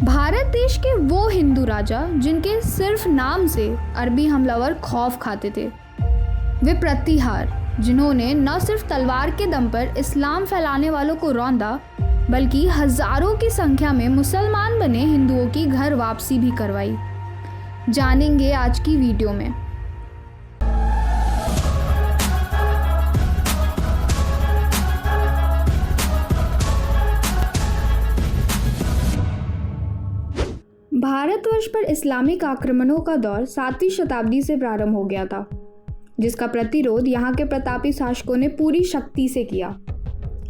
भारत देश के वो हिंदू राजा जिनके सिर्फ नाम से अरबी हमलावर खौफ खाते थे, वे प्रतिहार जिन्होंने न सिर्फ तलवार के दम पर इस्लाम फैलाने वालों को रौंदा बल्कि हजारों की संख्या में मुसलमान बने हिंदुओं की घर वापसी भी करवाई, जानेंगे आज की वीडियो में। भारतवर्ष पर इस्लामिक आक्रमणों का दौर 7वीं शताब्दी से प्रारंभ हो गया था, जिसका प्रतिरोध यहाँ के प्रतापी शासकों ने पूरी शक्ति से किया।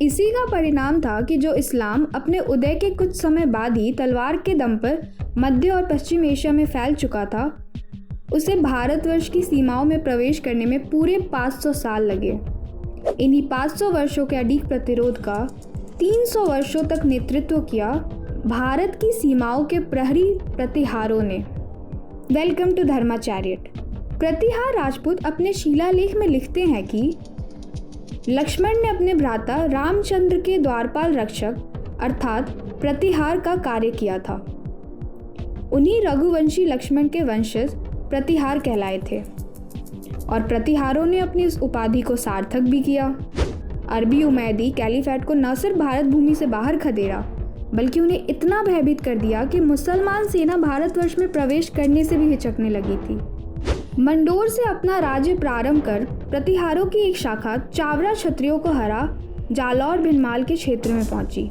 इसी का परिणाम था कि जो इस्लाम अपने उदय के कुछ समय बाद ही तलवार के दम पर मध्य और पश्चिम एशिया में फैल चुका था, उसे भारतवर्ष की सीमाओं में प्रवेश करने में पूरे 500 साल लगे। इन्हीं 500 वर्षों के अडिग प्रतिरोध का 300 वर्षों तक नेतृत्व किया भारत की सीमाओं के प्रहरी प्रतिहारों ने। Welcome to Dharma Chariot. प्रतिहार राजपूत अपने शिलालेख में लिखते हैं कि लक्ष्मण ने अपने भ्राता रामचंद्र के द्वारपाल रक्षक अर्थात प्रतिहार का कार्य किया था। उन्हीं रघुवंशी लक्ष्मण के वंशज प्रतिहार कहलाए थे और प्रतिहारों ने अपनी इस उपाधि को सार्थक भी किया। अरबी उमैदी कैलीफेट को न सिर्फ भारत भूमि से बाहर खदेड़ा बल्कि उन्हें इतना भयभीत कर दिया कि मुसलमान सेना भारतवर्ष में प्रवेश करने से भी हिचकने लगी थी। मंडोर से अपना राज्य प्रारंभ कर प्रतिहारों की एक शाखा चावरा क्षत्रियों को हरा जालौर भिनमाल के क्षेत्र में पहुंची।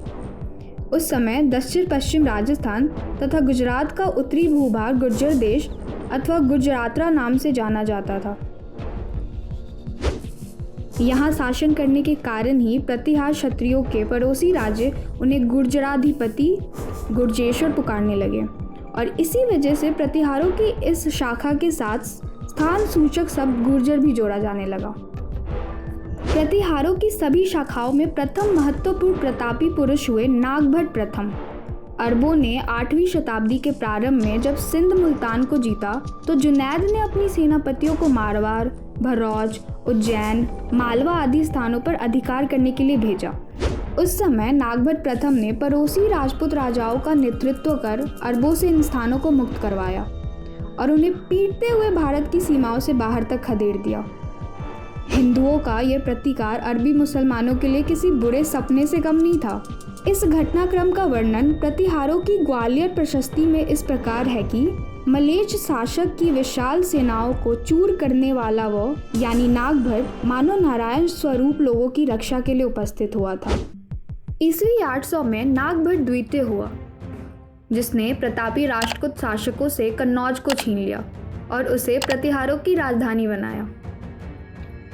उस समय दक्षिण पश्चिम राजस्थान तथा गुजरात का उत्तरी भूभाग गुर्जर देश अथवा गुजरातरा नाम से जाना जाता था। यहाँ शासन करने के कारण ही प्रतिहार क्षत्रियों के पड़ोसी राज्य उन्हें गुर्जराधिपति गुर्जेश्वर पुकारने लगे और इसी वजह से प्रतिहारों की इस शाखा के साथ स्थान सूचक शब्द गुर्जर भी जोड़ा जाने लगा। प्रतिहारों की सभी शाखाओं में प्रथम महत्वपूर्ण प्रतापी पुरुष हुए नागभट्ट प्रथम। अरबों ने 8वीं शताब्दी के प्रारंभ में जब सिंध मुल्तान को जीता तो जुनैद ने अपनी सेनापतियों को मारवाड़, भरौज, उज्जैन, मालवा आदि स्थानों पर अधिकार करने के लिए भेजा। उस समय नागभट्ट प्रथम ने पड़ोसी राजपूत राजाओं का नेतृत्व कर अरबों से इन स्थानों को मुक्त करवाया और उन्हें पीटते हुए भारत की सीमाओं से बाहर तक खदेड़ दिया। हिंदुओं का यह प्रतिकार अरबी मुसलमानों के लिए किसी बुरे सपने से कम नहीं था। इस घटनाक्रम का वर्णन प्रतिहारों की ग्वालियर प्रशस्ति में इस प्रकार है कि मलेच्छ शासक की विशाल सेनाओं को चूर करने वाला वो यानी नागभट्ट मानो नारायण स्वरूप लोगों की रक्षा के लिए उपस्थित हुआ था। ईस्वी 800 में नागभट्ट द्वितीय हुआ, जिसने प्रतापी राष्ट्रकूट शासकों से कन्नौज को छीन लिया और उसे प्रतिहारों की राजधानी बनाया।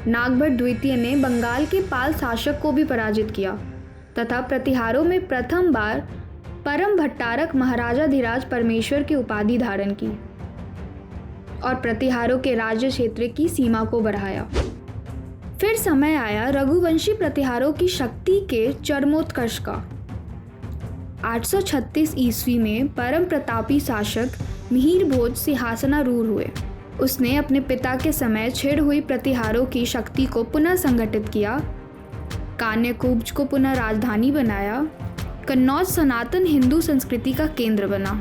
नागभट्ट द्वितीय ने बंगाल के पाल शासक को भी पराजित किया तथा प्रतिहारों में प्रथम बार परम भट्टारक महाराजाधिराज परमेश्वर की उपाधि धारण की और प्रतिहारों के राज्य क्षेत्र की सीमा को बढ़ाया। फिर समय आया रघुवंशी प्रतिहारों की शक्ति के चरमोत्कर्ष का। 836 ईस्वी में परम प्रतापी शासक मिहिर भोज सिंहासनारूढ़ हुए। उसने अपने पिता के समय छिड़ हुई प्रतिहारों की शक्ति को पुनः संगठित किया, कान्यकुब्ज को पुनः राजधानी बनाया, कन्नौज सनातन हिंदू संस्कृति का केंद्र बना।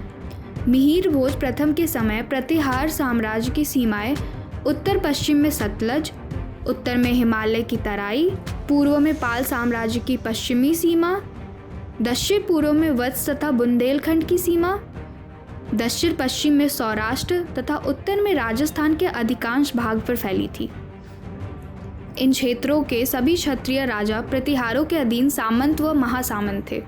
मिहिर भोज प्रथम के समय प्रतिहार साम्राज्य की सीमाएं उत्तर पश्चिम में सतलज, उत्तर में हिमालय की तराई, पूर्व में पाल साम्राज्य की पश्चिमी सीमा, दक्षिण पूर्व में वत्स तथा बुंदेलखंड की सीमा, दक्षिण पश्चिम में सौराष्ट्र तथा उत्तर में राजस्थान के अधिकांश भाग पर फैली थी। इन क्षेत्रों के सभी क्षत्रिय राजा प्रतिहारों के अधीन सामंत व महासामंत थे।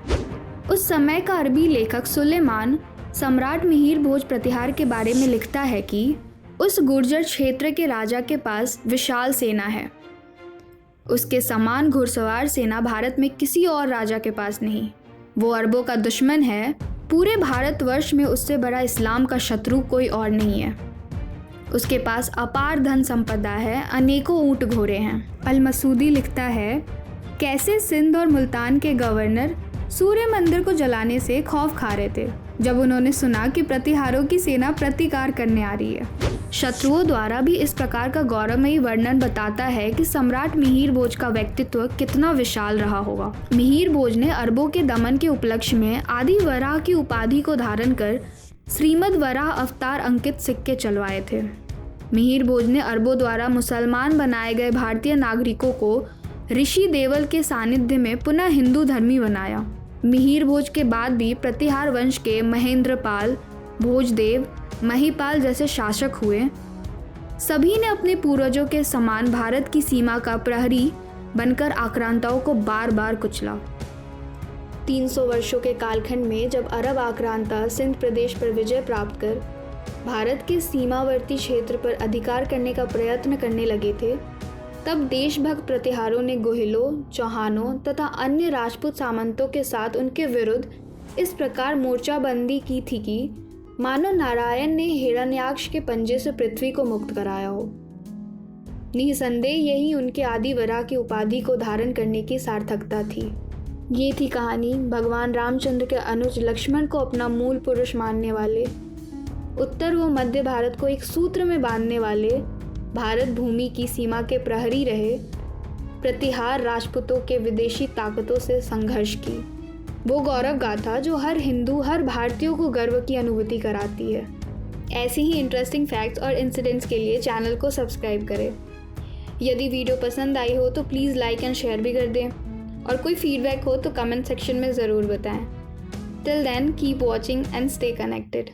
उस समय का अरबी लेखक सुलेमान सम्राट मिहिर भोज प्रतिहार के बारे में लिखता है कि उस गुर्जर क्षेत्र के राजा के पास विशाल सेना है। उसके समान घुड़सवार सेना भारत में किसी और राजा के पास नहीं। वो अरबों का दुश्मन है। पूरे भारतवर्ष में उससे बड़ा इस्लाम का शत्रु कोई और नहीं है। उसके पास अपार धन संपदा है, अनेकों ऊंट घोड़े हैं। अल मसूदी लिखता है, कैसे सिंध और मुल्तान के गवर्नर सूर्य मंदिर को जलाने से खौफ खा रहे थे जब उन्होंने सुना कि प्रतिहारों की सेना प्रतिकार करने आ रही है। शत्रुओं द्वारा भी इस प्रकार का गौरवमयी वर्णन बताता है कि सम्राट मिहिर भोज का व्यक्तित्व कितना विशाल रहा होगा। मिहिर भोज ने अरबों के दमन के उपलक्ष्य में आदि वराह की उपाधि को धारण कर श्रीमद वराह अवतार अंकित सिक्के चलवाए थे। मिहिर भोज ने अरबों द्वारा मुसलमान बनाए गए भारतीय नागरिकों को ऋषि देवल के सानिध्य में पुनः हिंदू धर्मी बनाया। मिहिर भोज के बाद भी प्रतिहार वंश के महेंद्रपाल, भोजदेव, महिपाल जैसे शासक हुए। सभी ने अपने पूर्वजों के समान भारत की सीमा का प्रहरी बनकर आक्रांताओं को बार बार कुचला। 300 वर्षों के कालखंड में जब अरब आक्रांता सिंध प्रदेश पर विजय प्राप्त कर भारत के सीमावर्ती क्षेत्र पर अधिकार करने का प्रयत्न करने लगे थे, तब देशभक्त प्रतिहारों ने गोहिलों, चौहानों तथा अन्य राजपूत सामंतों के साथ उनके विरुद्ध इस प्रकार मोर्चाबंदी की थी कि मानो नारायण ने हिरण्याक्ष के पंजे से पृथ्वी को मुक्त कराया हो। निसंदेह यही उनके आदि वराह की उपाधि को धारण करने की सार्थकता थी। ये थी कहानी भगवान रामचंद्र के अनुज लक्ष्मण को अपना मूल पुरुष मानने वाले, उत्तर व मध्य भारत को एक सूत्र में बांधने वाले, भारत भूमि की सीमा के प्रहरी रहे प्रतिहार राजपूतों के विदेशी ताकतों से संघर्ष की। वो गौरव गाथा जो हर हिंदू, हर भारतीयों को गर्व की अनुभूति कराती है। ऐसे ही इंटरेस्टिंग फैक्ट्स और इंसिडेंट्स के लिए चैनल को सब्सक्राइब करें। यदि वीडियो पसंद आई हो तो प्लीज़ लाइक एंड शेयर भी कर दें, और कोई फीडबैक हो तो कमेंट सेक्शन में ज़रूर बताएं। Till then keep watching and stay connected.